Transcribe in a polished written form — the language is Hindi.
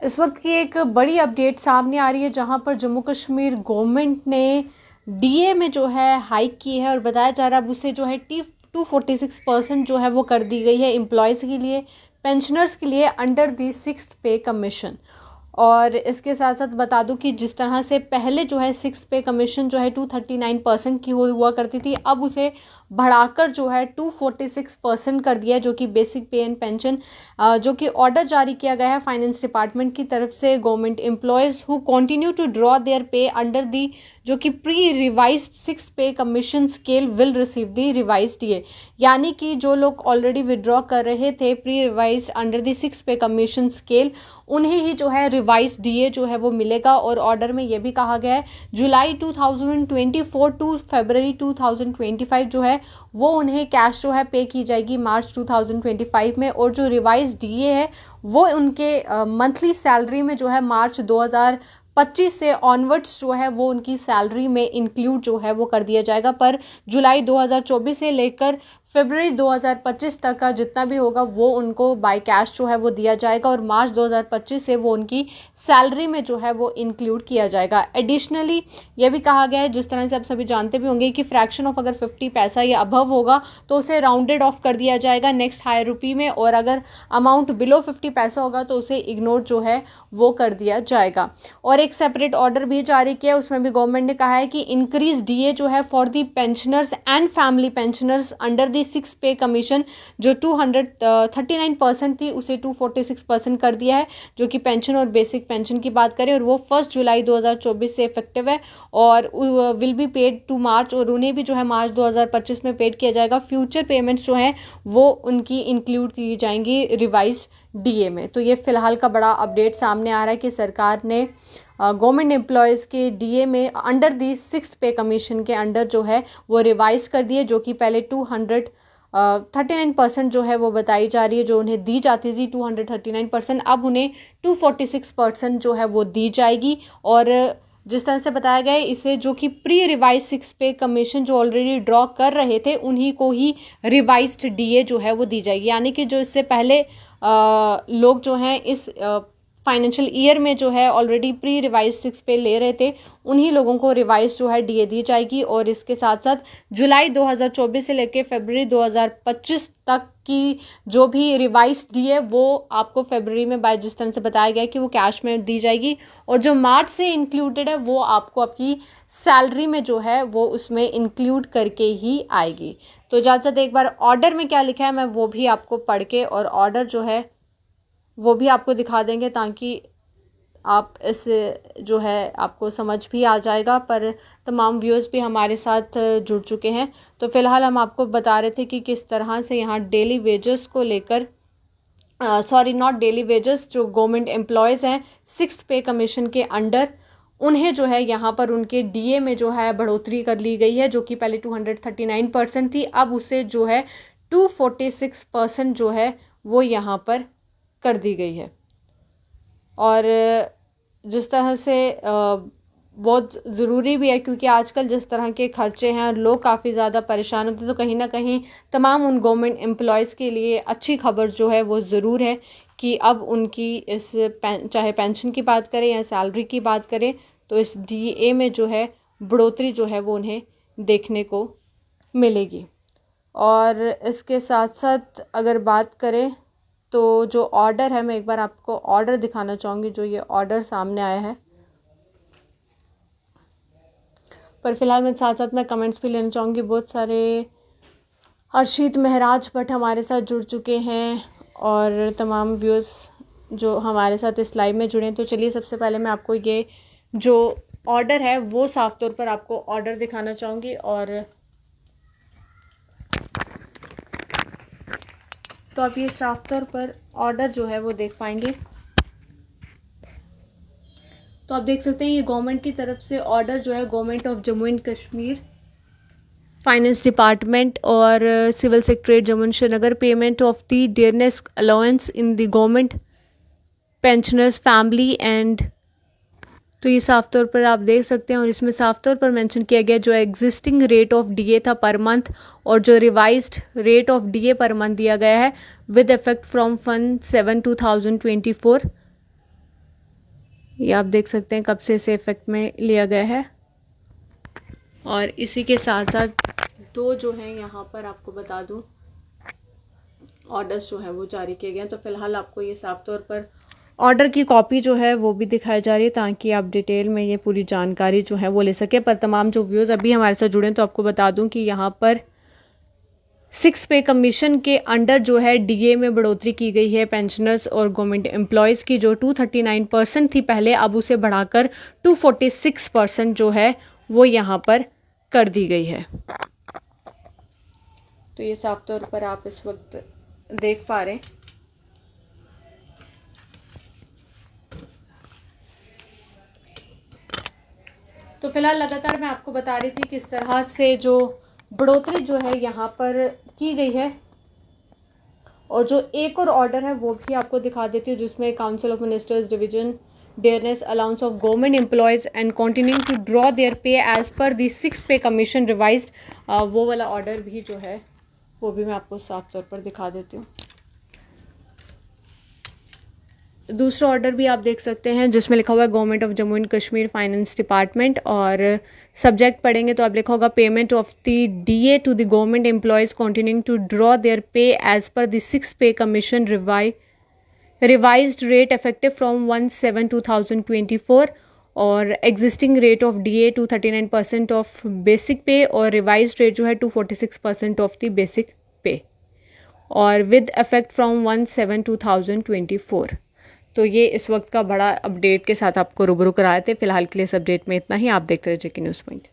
इस वक्त की एक बड़ी अपडेट सामने आ रही है जहां पर जम्मू कश्मीर गवर्नमेंट ने डीए में जो है हाइक की है और बताया जा रहा है अब उसे जो है टी 246% जो है वो कर दी गई है एम्प्लॉयज़ के लिए, पेंशनर्स के लिए under the 6th pay commission. और इसके साथ साथ बता दूं कि जिस तरह से पहले जो है 6th पे कमीशन जो है 239% की हुआ करती थी, अब उसे बढ़ाकर जो है 246% कर दिया है, जो कि बेसिक पे एंड पेंशन जो कि ऑर्डर जारी किया गया है फाइनेंस डिपार्टमेंट की तरफ से। Government employees who continue to draw their pay under the जो कि pre revised 6th pay commission scale will receive the revised DA, यानी कि जो लोग ऑलरेडी विड्रॉ कर रहे थे pre revised under the 6th pay commission scale, उन्हें ही जो है रिवाइज डीए जो है वो मिलेगा। और ऑर्डर में ये भी कहा गया है जुलाई 2024 टू फरवरी 2025 जो है वो उन्हें कैश जो है पे की जाएगी मार्च 2025 में, और जो रिवाइज डीए है वो उनके मंथली सैलरी में जो है मार्च 2025 से ऑनवर्ड्स जो है वो उनकी सैलरी में इंक्लूड जो है वो कर दिया जाएगा। पर जुलाई 2024 से लेकर फरवरी 2025 तक का जितना भी होगा वो उनको बाय कैश जो है वो दिया जाएगा, और मार्च 2025 से वो उनकी सैलरी में जो है वो इंक्लूड किया जाएगा। एडिशनली ये भी कहा गया है, जिस तरह से आप सभी जानते भी होंगे कि फ्रैक्शन ऑफ अगर 50 पैसा या अबव होगा तो उसे राउंडेड ऑफ कर दिया जाएगा नेक्स्ट हायर रुपी में, और अगर अमाउंट बिलो 50 पैसा होगा तो उसे इग्नोर जो है वो कर दिया जाएगा। और एक सेपरेट ऑर्डर भी जारी किया, उसमें भी गवर्नमेंट ने कहा है कि इंक्रीज डीए जो है for the pensioners and family pensioners under the 6th pay commission जो 239% थी उसे 246% कर दिया है, जो कि पेंशन और बेसिक पेंशन की बात करें, और वो 1 जुलाई 2024 से इफेक्टिव है और विल बी पेड टू मार्च, और उन्हें भी जो है मार्च 2025 में पेड किया जाएगा। फ्यूचर पेमेंट्स जो हैं वो उनकी इंक्लूड की जाएंगी रिवाइज डीए में। तो ये फिलहाल का बड़ा अपडेट सामने आ रहा है कि सरकार ने गवर्नमेंट एम्प्लॉयज़ के डीए में under the 6th pay commission के अंडर जो है वो रिवाइज कर दिए, जो कि पहले 239% जो है वो बताई जा रही है, जो उन्हें दी जाती थी 239%, अब उन्हें 246% जो है वो दी जाएगी। और जिस तरह से बताया गया है इसे जो कि pre revise 6th pay commission जो ऑलरेडी ड्रॉ कर रहे थे उन्हीं को ही रिवाइज्ड डीए जो है वो दी जाएगी, यानी कि जो इससे पहले लोग जो हैं इस फाइनेंशियल ईयर में जो है ऑलरेडी प्री रिवाइज 6 पे ले रहे थे उन्हीं लोगों को रिवाइज जो है डीए दी जाएगी। और इसके साथ साथ जुलाई 2024 से लेकर फरवरी 2025 तक की जो भी रिवाइज डीए वो आपको फरवरी में बाय जिस तरह से बताया गया कि वो कैश में दी जाएगी, और जो मार्च से इंक्लूडेड है वो आपको आपकी सैलरी में जो है वो उसमें इंक्लूड करके ही आएगी। तो इजाज़त एक बार ऑर्डर में क्या लिखा है मैं वो भी आपको पढ़ के और ऑर्डर जो है वो भी आपको दिखा देंगे, ताकि आप इस जो है आपको समझ भी आ जाएगा। पर तमाम व्यूअर्स भी हमारे साथ जुड़ चुके हैं, तो फ़िलहाल हम आपको बता रहे थे कि किस तरह से यहाँ डेली वेजेस को लेकर सॉरी नॉट डेली वेजेस, जो गवर्नमेंट एम्प्लॉयज़ हैं 6th पे कमीशन के अंडर उन्हें जो है यहाँ पर उनके डीए में जो है बढ़ोतरी कर ली गई है, जो कि पहले 239% थी, अब उसे जो है 246% जो है वो यहाँ पर कर दी गई है। और जिस तरह से बहुत ज़रूरी भी है, क्योंकि आजकल जिस तरह के खर्चे हैं और लोग काफ़ी ज़्यादा परेशान होते हैं, तो कहीं ना कहीं तमाम उन गवर्नमेंट एम्प्लॉयज़ के लिए अच्छी खबर जो है वो ज़रूर है कि अब उनकी इस चाहे पेंशन की बात करें या सैलरी की बात करें तो इस डीए में जो है बढ़ोतरी जो है वो उन्हें देखने को मिलेगी। और इसके साथ साथ अगर बात करें तो जो ऑर्डर है मैं एक बार आपको ऑर्डर दिखाना चाहूँगी, जो ये ऑर्डर सामने आया है। पर फिलहाल मैं साथ साथ मैं कमेंट्स भी लेना चाहूँगी। बहुत सारे अर्शीद महराज भट्ट हमारे साथ जुड़ चुके हैं और तमाम व्यूअर्स जो हमारे साथ इस लाइव में जुड़े हैं। तो चलिए सबसे पहले मैं आपको ये जो ऑर्डर है वो साफ तौर पर आपको ऑर्डर दिखाना चाहूँगी, और तो आप ये साफ तौर पर ऑर्डर जो है वो देख पाएंगे। तो आप देख सकते हैं ये गवर्नमेंट की तरफ से ऑर्डर जो है government of Jammu and Kashmir finance department और civil secretariat Jammu and Srinagar payment of the dearness allowance in the government pensioners family and, तो ये साफ तौर पर आप देख सकते हैं। और इसमें साफ तौर पर मेंशन किया गया जो एग्जिस्टिंग रेट ऑफ डीए था पर मंथ और जो revised rate of DA per month दिया गया है विद इफेक्ट फ्रॉम 1/7/2024 ये आप देख सकते हैं कब से इसे इफ़ेक्ट में लिया गया है। और इसी के साथ साथ दो जो हैं यहाँ पर आपको बता दूँ ऑर्डर्स जो है वो जारी किए गए हैं। तो फ़िलहाल आपको ये साफ तौर पर ऑर्डर की कॉपी जो है वो भी दिखाई जा रही है ताकि आप डिटेल में ये पूरी जानकारी जो है वो ले सके। पर तमाम जो व्यूज़ अभी हमारे साथ जुड़े हैं तो आपको बता दूं कि यहाँ पर 6 पे कमीशन के अंडर जो है डीए में बढ़ोतरी की गई है पेंशनर्स और गवर्नमेंट एम्प्लॉयज़ की, जो 239% थी पहले, अब उसे बढ़ाकर 246% जो है वो यहाँ पर कर दी गई है। तो ये साफ तौर पर आप इस वक्त देख पा रहे हैं। तो फिलहाल लगातार मैं आपको बता रही थी किस तरह से जो बढ़ोतरी जो है यहाँ पर की गई है। और जो एक और ऑर्डर है वो भी आपको दिखा देती हूँ, जिसमें council of ministers division dearness allowance of government employees and continuing to draw their pay as per the 6 pay commission revised, वो वाला ऑर्डर भी जो है वो भी मैं आपको साफ तौर पर दिखा देती हूँ। दूसरा ऑर्डर भी आप देख सकते हैं जिसमें लिखा हुआ है government of Jammu and Kashmir finance department, और सब्जेक्ट पढ़ेंगे तो आप लिखा होगा payment of the DA to the government employees continuing to draw their pay as per the 6 pay commission revised rate effective from 1/7/2024 और existing rate of DA to 39% of basic pay और रिवाइज्ड रेट जो है 246% ऑफ द बेसिक पे और विद इफेक्ट फ्रॉम 1/7/2024। तो ये इस वक्त का बड़ा अपडेट के साथ आपको रूबरू कराए थे। फिलहाल के लिए इस अपडेट में इतना ही। आप देखते रहिए जेके न्यूज़ पॉइंट।